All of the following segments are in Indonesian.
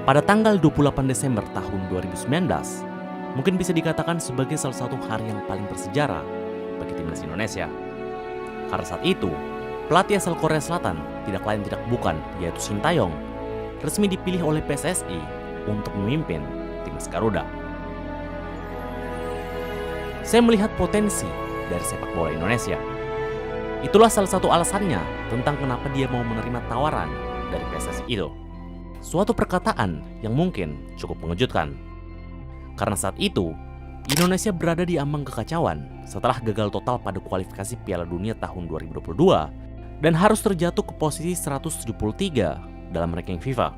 Pada tanggal 28 Desember tahun 2019, mungkin bisa dikatakan sebagai salah satu hari yang paling bersejarah bagi timnas Indonesia. Karena saat itu, pelatih asal Korea Selatan tidak lain tidak bukan yaitu Sintayong resmi dipilih oleh PSSI untuk memimpin timnas Garuda. Saya melihat potensi dari sepak bola Indonesia. Itulah salah satu alasannya tentang kenapa dia mau menerima tawaran dari PSSI itu. Suatu perkataan yang mungkin cukup mengejutkan. Karena saat itu, Indonesia berada di ambang kekacauan setelah gagal total pada kualifikasi Piala Dunia tahun 2022 dan harus terjatuh ke posisi 173 dalam ranking FIFA.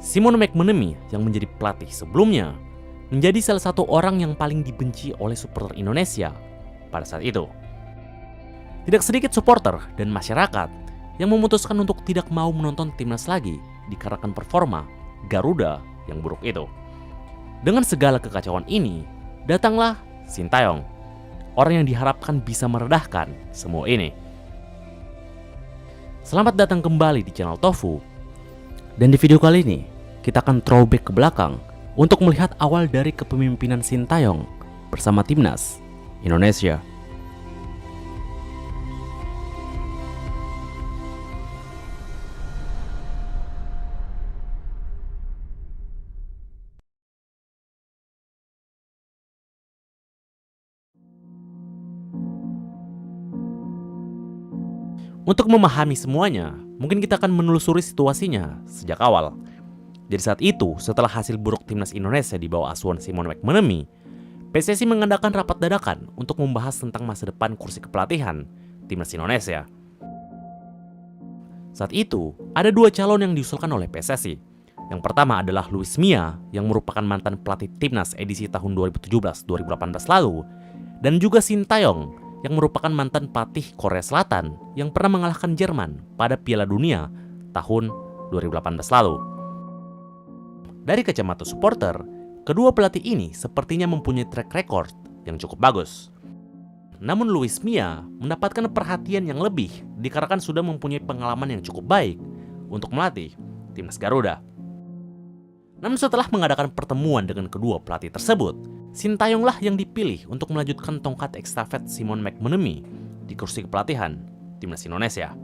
Simon McManamy yang menjadi pelatih sebelumnya menjadi salah satu orang yang paling dibenci oleh supporter Indonesia pada saat itu. Tidak sedikit supporter dan masyarakat yang memutuskan untuk tidak mau menonton timnas lagi dikarenakan performa Garuda yang buruk itu. Dengan segala kekacauan ini, datanglah Sintayong, orang yang diharapkan bisa meredahkan semua ini. Selamat datang kembali di channel Tofu. Dan di video kali ini, kita akan throwback ke belakang untuk melihat awal dari kepemimpinan Sintayong bersama timnas Indonesia. Untuk memahami semuanya, mungkin kita akan menelusuri situasinya sejak awal. Jadi saat itu, setelah hasil buruk timnas Indonesia di bawah asuhan Simon McManamy, PSSI mengadakan rapat dadakan untuk membahas tentang masa depan kursi kepelatihan timnas Indonesia. Saat itu, ada dua calon yang diusulkan oleh PSSI. Yang pertama adalah Luis Mia yang merupakan mantan pelatih timnas edisi tahun 2017-2018 lalu, dan juga Sintayong yang merupakan mantan pelatih Korea Selatan yang pernah mengalahkan Jerman pada Piala Dunia tahun 2018 lalu. Dari kacamata supporter, kedua pelatih ini sepertinya mempunyai track record yang cukup bagus. Namun Luis Mia mendapatkan perhatian yang lebih dikarenakan sudah mempunyai pengalaman yang cukup baik untuk melatih timnas Garuda. Namun setelah mengadakan pertemuan dengan kedua pelatih tersebut, Sintayonglah yang dipilih untuk melanjutkan tongkat estafet Simon McManamy di kursi kepelatihan timnas Indonesia.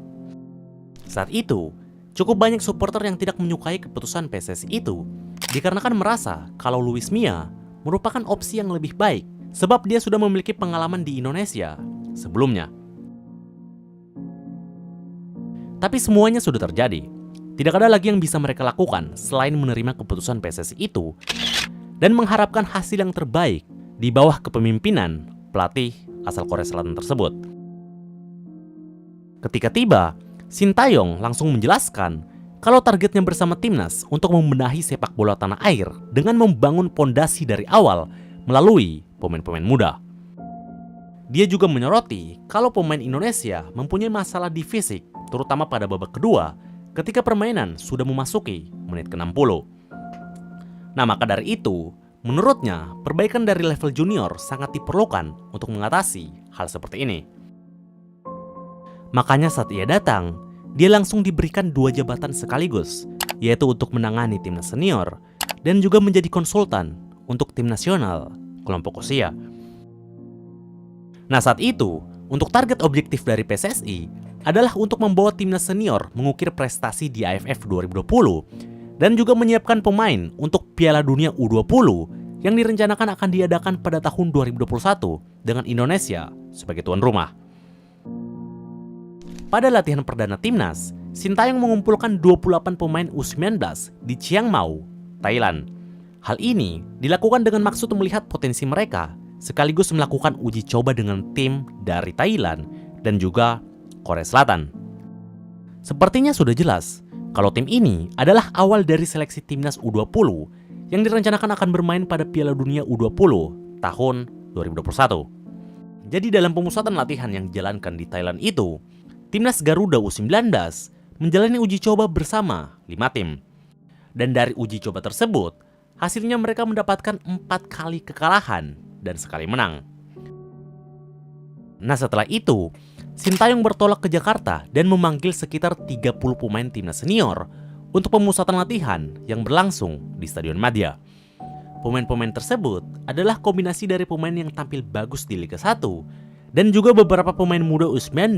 Saat itu, cukup banyak supporter yang tidak menyukai keputusan PSSI itu dikarenakan merasa kalau Luis Mia merupakan opsi yang lebih baik sebab dia sudah memiliki pengalaman di Indonesia sebelumnya. Tapi semuanya sudah terjadi. Tidak ada lagi yang bisa mereka lakukan selain menerima keputusan PSSI itu dan mengharapkan hasil yang terbaik di bawah kepemimpinan pelatih asal Korea Selatan tersebut. Ketika tiba, Sintayong langsung menjelaskan kalau targetnya bersama timnas untuk membenahi sepak bola tanah air dengan membangun pondasi dari awal melalui pemain-pemain muda. Dia juga menyoroti kalau pemain Indonesia mempunyai masalah di fisik, terutama pada babak kedua ketika permainan sudah memasuki menit ke-60. Nah, maka dari itu, menurutnya perbaikan dari level junior sangat diperlukan untuk mengatasi hal seperti ini. Makanya saat ia datang, dia langsung diberikan dua jabatan sekaligus, yaitu untuk menangani timnas senior dan juga menjadi konsultan untuk tim nasional kelompok usia. Nah, saat itu, untuk target objektif dari PSSI adalah untuk membawa timnas senior mengukir prestasi di AFF 2020 dan juga menyiapkan pemain untuk Piala Dunia U20 yang direncanakan akan diadakan pada tahun 2021 dengan Indonesia sebagai tuan rumah. Pada latihan perdana timnas, Sintayong mengumpulkan 28 pemain U19 di Chiang Mai, Thailand. Hal ini dilakukan dengan maksud melihat potensi mereka, sekaligus melakukan uji coba dengan tim dari Thailand dan juga Korea Selatan. Sepertinya sudah jelas kalau tim ini adalah awal dari seleksi timnas U20 yang direncanakan akan bermain pada Piala Dunia U20 tahun 2021. Jadi dalam pemusatan latihan yang dijalankan di Thailand itu, timnas Garuda U19 menjalani uji coba bersama 5 tim. Dan dari uji coba tersebut, hasilnya mereka mendapatkan 4 kali kekalahan dan sekali menang. Nah, setelah itu, Sintayong bertolak ke Jakarta dan memanggil sekitar 30 pemain timnas senior untuk pemusatan latihan yang berlangsung di Stadion Madia. Pemain-pemain tersebut adalah kombinasi dari pemain yang tampil bagus di Liga 1 dan juga beberapa pemain muda U19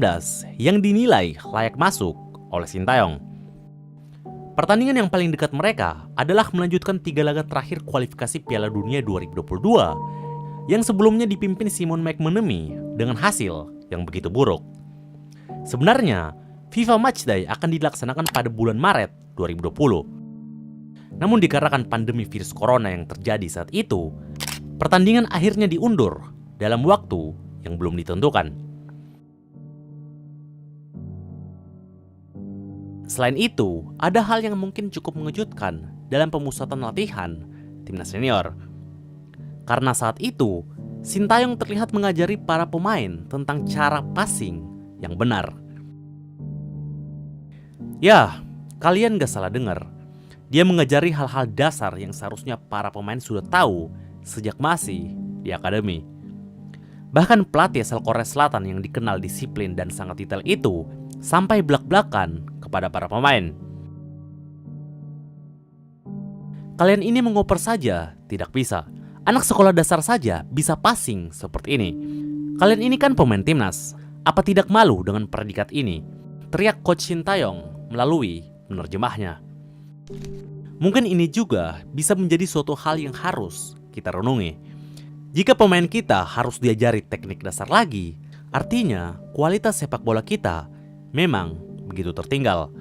yang dinilai layak masuk oleh Sintayong. Pertandingan yang paling dekat mereka adalah melanjutkan 3 laga terakhir kualifikasi Piala Dunia 2022 yang sebelumnya dipimpin Simon McManamy dengan hasil yang begitu buruk. Sebenarnya, FIFA Matchday akan dilaksanakan pada bulan Maret 2020. Namun dikarenakan pandemi virus corona yang terjadi saat itu, pertandingan akhirnya diundur dalam waktu yang belum ditentukan. Selain itu, ada hal yang mungkin cukup mengejutkan dalam pemusatan latihan timnas senior. Karena saat itu, Sintayong terlihat mengajari para pemain tentang cara passing yang benar. Ya, kalian gak salah dengar. Dia mengajari hal-hal dasar yang seharusnya para pemain sudah tahu sejak masih di akademi. Bahkan pelatih asal Korea Selatan yang dikenal disiplin dan sangat detail itu sampai belak-belakan kepada para pemain. Kalian ini mengoper saja tidak bisa. Anak sekolah dasar saja bisa passing seperti ini. Kalian ini kan pemain timnas. Apa tidak malu dengan predikat ini? Teriak Coach Sintayong melalui penerjemahnya. Mungkin ini juga bisa menjadi suatu hal yang harus kita renungi. Jika pemain kita harus diajari teknik dasar lagi, artinya kualitas sepak bola kita memang begitu tertinggal.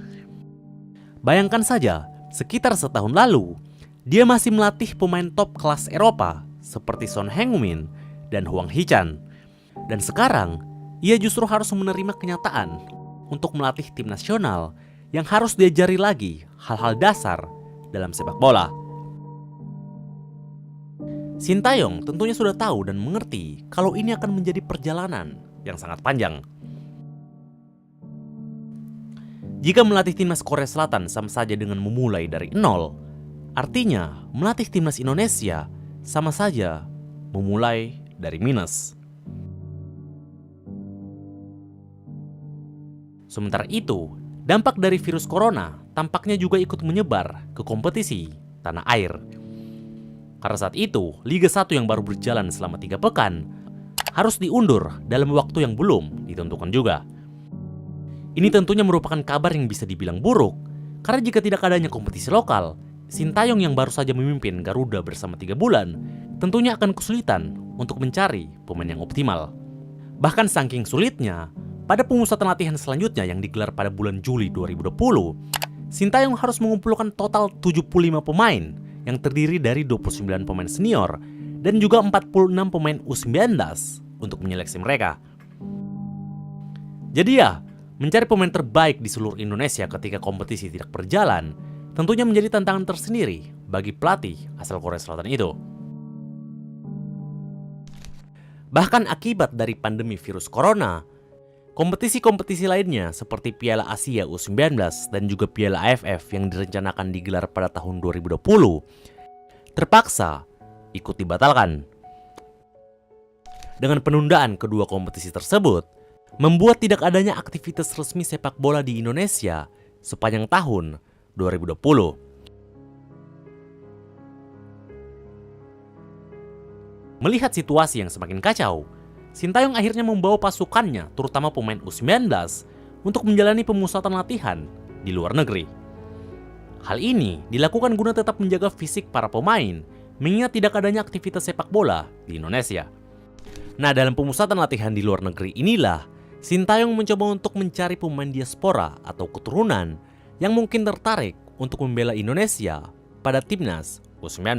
Bayangkan saja, sekitar setahun lalu, dia masih melatih pemain top kelas Eropa seperti Son Heung-min dan Hwang Hee-chan. Dan sekarang, ia justru harus menerima kenyataan untuk melatih tim nasional yang harus diajari lagi hal-hal dasar dalam sepak bola. Sintayong tentunya sudah tahu dan mengerti kalau ini akan menjadi perjalanan yang sangat panjang. Jika melatih timnas Korea Selatan sama saja dengan memulai dari nol, artinya melatih timnas Indonesia sama saja memulai dari minus. Sementara itu, dampak dari virus corona tampaknya juga ikut menyebar ke kompetisi tanah air. Karena saat itu, Liga 1 yang baru berjalan selama 3 pekan harus diundur dalam waktu yang belum ditentukan juga. Ini tentunya merupakan kabar yang bisa dibilang buruk, karena jika tidak adanya kompetisi lokal, Sintayong yang baru saja memimpin Garuda bersama 3 bulan, tentunya akan kesulitan untuk mencari pemain yang optimal. Bahkan saking sulitnya, pada pemusatan latihan selanjutnya yang digelar pada bulan Juli 2020, Sintayong harus mengumpulkan total 75 pemain yang terdiri dari 29 pemain senior dan juga 46 pemain U19 untuk menyeleksi mereka. Jadi ya, mencari pemain terbaik di seluruh Indonesia ketika kompetisi tidak berjalan tentunya menjadi tantangan tersendiri bagi pelatih asal Korea Selatan itu. Bahkan akibat dari pandemi virus corona, kompetisi-kompetisi lainnya seperti Piala Asia U19 dan juga Piala AFF yang direncanakan digelar pada tahun 2020 terpaksa ikut dibatalkan. Dengan penundaan kedua kompetisi tersebut, membuat tidak adanya aktivitas resmi sepak bola di Indonesia sepanjang tahun 2020. Melihat situasi yang semakin kacau, Sintayong akhirnya membawa pasukannya, terutama pemain U19, untuk menjalani pemusatan latihan di luar negeri. Hal ini dilakukan guna tetap menjaga fisik para pemain, mengingat tidak adanya aktivitas sepak bola di Indonesia. Nah, dalam pemusatan latihan di luar negeri inilah, Sintayong mencoba untuk mencari pemain diaspora atau keturunan yang mungkin tertarik untuk membela Indonesia pada timnas U19.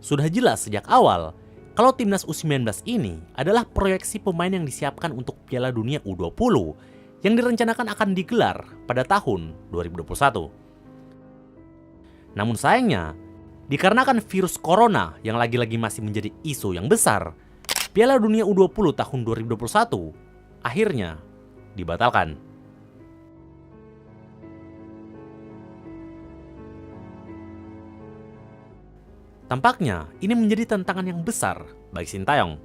Sudah jelas sejak awal, kalau timnas U19 ini adalah proyeksi pemain yang disiapkan untuk Piala Dunia U20 yang direncanakan akan digelar pada tahun 2021. Namun sayangnya, dikarenakan virus corona yang lagi-lagi masih menjadi isu yang besar, Piala Dunia U20 tahun 2021 akhirnya dibatalkan. Tampaknya ini menjadi tantangan yang besar bagi Sintayong.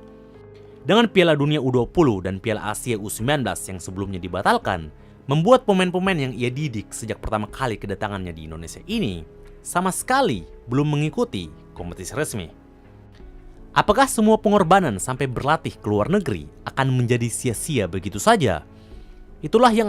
Dengan Piala Dunia U20 dan Piala Asia U19 yang sebelumnya dibatalkan, membuat pemain-pemain yang ia didik sejak pertama kali kedatangannya di Indonesia ini sama sekali belum mengikuti kompetisi resmi. Apakah semua pengorbanan sampai berlatih ke luar negeri akan menjadi sia-sia begitu saja? Itulah yang